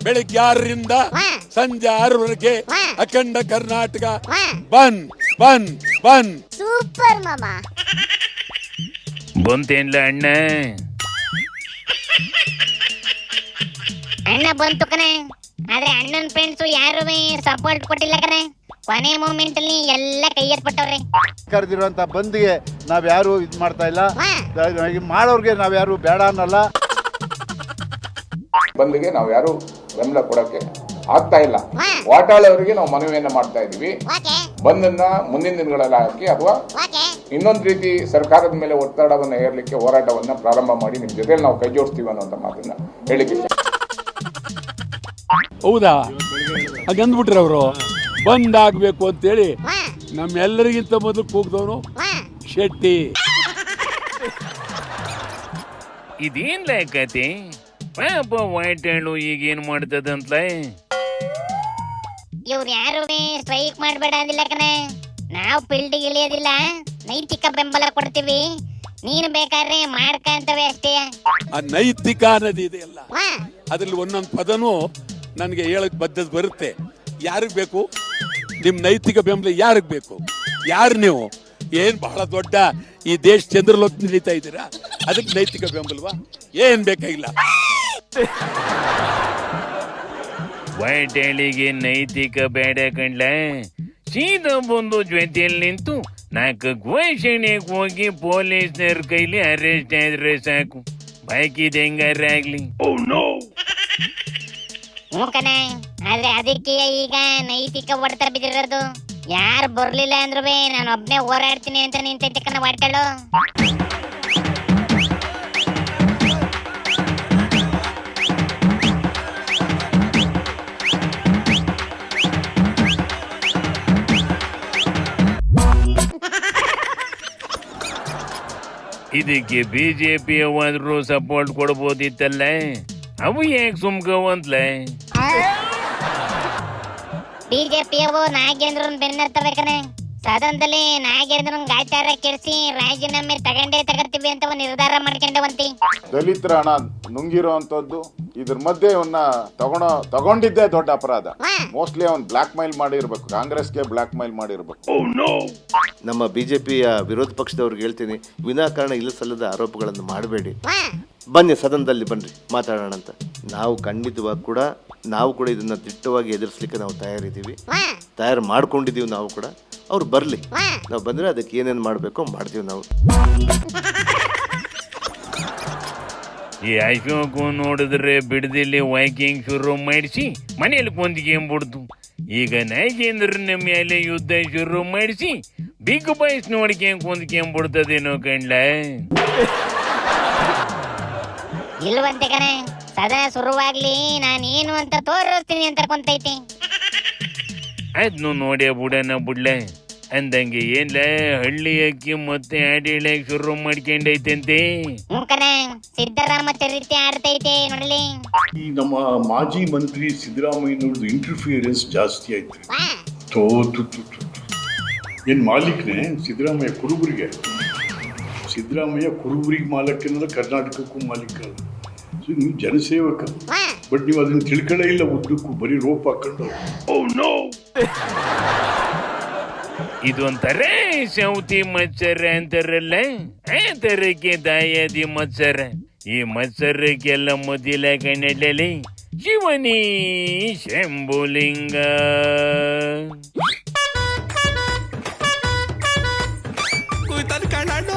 ಬೆಳಿಗ್ಗೆ 6ರಿಂದ ಸಂಜೆ 6ವರೆಗೆ ಅಖಂಡ ಕರ್ನಾಟಕ ಬನ್ ಬನ್ ಬನ್. ಸೂಪರ್ ಮಾಮ. ಬಂತೇನ್ಲ ಅಣ್ಣ? ಅಣ್ಣ ಬಂತು ಕಣೆ, ಆದ್ರೆ ಅಣ್ಣನ ಫ್ರೆಂಡ್ಸ್ ಯಾರು ಸಪೋರ್ಟ್ ಕೊಟ್ಟಿಲ್ಲ ಕಣೆ. ಕೊನೆ ಮೂಮೆಂಟ್ ಅಲ್ಲಿ ಎಲ್ಲ ಕೈ ಎತ್ಬಿಟ್ಟವ್ರೆ. ಕರೆದಿರುವಂತ ಬಂದ್ಗೆ ನಾವ್ಯಾರು ಇದ್ ಮಾಡ್ತಾ ಇಲ್ಲ, ಮಾಡೋರ್ಗೆ ನಾವ್ಯಾರು ಬೇಡ ಅನ್ನಲ್ಲ. ಬಂದ್ಗೆ ನಾವು ಯಾರು ಬೆಂಬಲ ಕೊಡಕ್ಕೆ ಆಗ್ತಾ ಇಲ್ಲ. ವಾಟಾಳ್ ಅವರಿಗೆ ನಾವು ಮನವಿಯನ್ನ ಮಾಡ್ತಾ ಇದೀವಿ, ಬಂದನ್ನ ಮುಂದಿನ ದಿನಗಳಲ್ಲಿ ಹಾಕಿ ಅಥವಾ ಇನ್ನೊಂದು ರೀತಿ ಸರ್ಕಾರದ ಮೇಲೆ ಒತ್ತಡವನ್ನ ಹೇರ್ಲಿಕ್ಕೆ ಹೋರಾಟವನ್ನ ಪ್ರಾರಂಭ ಮಾಡಿ ನಿಮ್ ಜೊತೆ ನಾವು ಕೈ ಜೋಡಿಸ್ತೀವಿ ಅನ್ನೋಂತ ಮಾತನ್ನ ಹೇಳಿಕೆ. ಹೌದಾ? ಹಾಗಂದ್ಬಿಟ್ರೆ ಅವರು ಬಂದ್ ಆಗ್ಬೇಕು ಅಂತೇಳಿ ನಮ್ಮೆಲ್ಲರಿಗಿಂತ ಮೊದಲು ಕೂಗ್ದವನು ಶೆಟ್ಟಿ. ಇದೇನ್ಲ ಕತೆ? ಪಾಪ ವೈಟ್ ಹೇಳು ಈಗೇನ್ ಮಾಡ್ತದಂತ್ಲೇ? ಇವ್ರು ಯಾರು ಸ್ಟ್ರೈಕ್ ಮಾಡ್ಬೇಡ ಅಂದಿಲ್ಲ ಕಣೆ. ನಾವು ಫೀಲ್ಡಿಗೆ ಇಳಿಯೋದಿಲ್ಲ, ನೈತಿಕ ಬೆಂಬಲ ಕೊಡ್ತೀವಿ, ನೀನು ಬೇಕಾದ್ರೆ ಮಾಡ್ಕಂತವೆ ಅಷ್ಟೇ. ಆ ನೈತಿಕ ಅನ್ನೋದು ಇದೆಯಲ್ಲ, ಅದ್ರಲ್ಲಿ ಒಂದೊಂದು ಪದನೂ ನನಗೆ ಹೇಳಕ್ ಬದ್ಧತೆ ಬರುತ್ತೆ. ಯಾರಿಗ್ ಬೇಕು ನಿಮ್ ನೈತಿಕ ಬೆಂಬಲ? ಯಾರಿಗ್ ಬೇಕು? ಯಾರು ನೀವು? ಏನ್ ಬಹಳ ದೊಡ್ಡ ಈ ದೇಶ ಚಂದ್ರಲೋಕ ನಡೀತಾ ಇದ್ದೀರಾ? ಅದಕ್ಕೆ ನೈತಿಕ ಬೆಂಬಲವಾ? ಏನ್ ಬೇಕಾಗಿಲ್ಲ. ವೈಟ್ ಹೇಳಿಗೆ ನೈತಿಕ ಬೇಡ ಕಂಡ್ಲ. ಸೀದಾ ಬಂದು ಜೊತೆಯಲ್ಲಿ ನಿಂತು 4 ಘೋಷಣೆಗೆ ಹೋಗಿ ಪೊಲೀಸ್ನವ್ರ ಕೈಲಿ ಅರೆಸ್ಟ್ ಆದ್ರೆ ಸಾಕು, ಬಾಕಿದ ಹೆಂಗಾರ ಆಗ್ಲಿ. ಮೂಕನೆ, ಆದ್ರೆ ಅದಕ್ಕೆ ಈಗ ನೈತಿಕ ಹೊಡೆತ ಬಿದ್ದಿರೋದು. ಯಾರು ಬರ್ಲಿಲ್ಲ ಅಂದ್ರು ನಾನು ಒಬ್ನೇ ಹೋರಾಡ್ತೀನಿ ಅಂತ ನಿಂತೈತೆ ಕಣ ವಾಟಾಳು. ಇದಕ್ಕೆ ಬಿಜೆಪಿ ಅವಾದ್ರೂ ಸಪೋರ್ಟ್ ಕೊಡ್ಬೋದಿತ್ತಲ್ಲ, ಅವು ಯಾಕೆ ಸುಮ್ಕವಂತ್ಲೆ? ಬಿಜೆಪಿಯವು ನಾಗೇಂದ್ರನ್ ಬೆನ್ನತ್ತವೆ ಕಣೆ. ಸದನದಲ್ಲಿ ನಾಗೇಂದ್ರನ್ ಗಾಚಾರ ಕೆಡಿಸಿ ರಾಜೀನಾಮೆ ತಗೊಂತೀವಿ ಅಂತ ಒಂದು ನಿರ್ಧಾರ ಮಾಡ್ಕೊಂಡವಂತಿ. ದಲಿತರ ಹಣ ನುಂಗಿರೋ ಅಂತದ್ದು ಇದ್ರ ಮಧ್ಯೆ ಅವನ್ನ ತಗೊಂಡಿದ್ದೇ ದೊಡ್ಡ ಅಪರಾಧ. ಮೋಸ್ಟ್ಲಿ ಅವ್ನ್ ಬ್ಲಾಕ್ ಮೈಲ್ ಮಾಡಿರ್ಬೇಕು, ಕಾಂಗ್ರೆಸ್ಗೆ ಬ್ಲಾಕ್ ಮೈಲ್ ಮಾಡಿರ್ಬೇಕು. ನಮ್ಮ ಬಿಜೆಪಿಯ ವಿರೋಧ ಪಕ್ಷದವ್ರಿಗೆ ಹೇಳ್ತೀನಿ, ವಿನಾಕಾರಣ ಇಲ್ಲ ಸಲ್ಲದ ಆರೋಪಗಳನ್ನು ಮಾಡಬೇಡಿ. ಬನ್ನಿ ಸದನದಲ್ಲಿ ಬನ್ರಿ ಮಾತಾಡೋಣ ಅಂತ. ನಾವು ಖಂಡಿತವಾಗಿ ಕೂಡ ಇದನ್ನ ದಿಟ್ಟವಾಗಿ ಎದುರಿಸಲಿಕ್ಕೆ ನಾವು ತಯಾರಿದ್ದೀವಿ, ತಯಾರು ಮಾಡ್ಕೊಂಡಿದೀವಿ. ನಾವು ಕೂಡ ಅವ್ರು ಬರ್ಲಿ, ನಾವು ಬಂದ್ರೆ ಅದಕ್ಕೆ ಏನೇನು ಮಾಡಬೇಕೋ ಮಾಡ್ತೀವಿ ನಾವು. ಈ ಅಶೋಕ್ ನೋಡಿದ್ರೆ ಬಿಡದಿಲ್ಲಿ ವಾಕಿಂಗ್ ಶುರು ಮಾಡಿಸಿ ಮನೇಲಿ ಕೊಂದ್ಕೊಂಡ್ಬಿಡ್ತು. ಈಗ ನಾಗೇಂದ್ರನ ಮೇಲೆ ಯುದ್ಧ ಶುರು ಮಾಡಿಸಿ ಬಿಗ್ ಬಾಯ್ಸ್ ಕೊಂದ್ಕೊಂಡ್ಬಿಡ್ತದೇನೋ ಕಂಡ್ಲ. ಇಲ್ವಂತೆ ಕಣೆ, ಸದನ ಶುರುವಾಗ್ಲಿ ನಾನೇನು ಅಂತ ತೋರಿಸ್ತೀನಿ ಅಂತ ಕೊಂತೈತಿ. ಅದ್ನು ನೋಡ್ಯ ಬಿಡಣ ಅಂದಂಗೆ ಏನ್ಲ ಹಳ್ಳಿ ಅಕ್ಕಿ ಮತ್ತೆ ಆಡಿಳಕ್ ಶುರು ಮಾಡ್ಕೊಂಡೈತಂತೆ. ಕಣೆ, ಸಿದ್ದರಾಮ ಚರಿತ್ರೆ ಆಡ್ತೈತೆ ನೋಡ್ಲಿ. ಈ ನಮ್ಮ ಮಾಜಿ ಮಂತ್ರಿ ಸಿದ್ದರಾಮಯ್ಯನವ್ರದ್ದು ಇಂಟರ್ಫಿಯರೆನ್ಸ್ ಜಾಸ್ತಿ ಆಯ್ತು. ಏನ್ ಮಾಲೀಕನೇ ಸಿದ್ದರಾಮಯ್ಯ ಕುರುಬರಿಗೆ? ಸಿದ್ದರಾಮಯ್ಯ ಕುರುಬರಿಗೆ ಮಾಲಕ್ ಅನ್ನೋದು ಕರ್ನಾಟಕಕ್ಕೂ ಮಾಲೀಕ ಅಲ್ಲ. ನೀವು ಜನಸೇವಕ, ಬಟ್ ನೀವು ಅದನ್ನ ತಿಳ್ಕೊಳ್ಳೇ ಇಲ್ಲ. ಉದ್ದಕ್ಕೂ ಬರೀ ರೋಪ್ ಹಾಕೊಂಡು ಇದೊಂಥರ ಸೌತಿ ಮತ್ಸರ ಅಂತಾರಲ್ಲ, ಆ ತರಕ್ಕೆ ದಾಯಾದಿ ಮತ್ಸರ. ಈ ಮತ್ಸರಕ್ಕೆಲ್ಲ ಮೊದಲ ಕನ್ನಡಲಿ ಶಿವನಿ ಶಂಭುಲಿಂಗ. ಕುಯ್ತದ ಕಣ್ಣು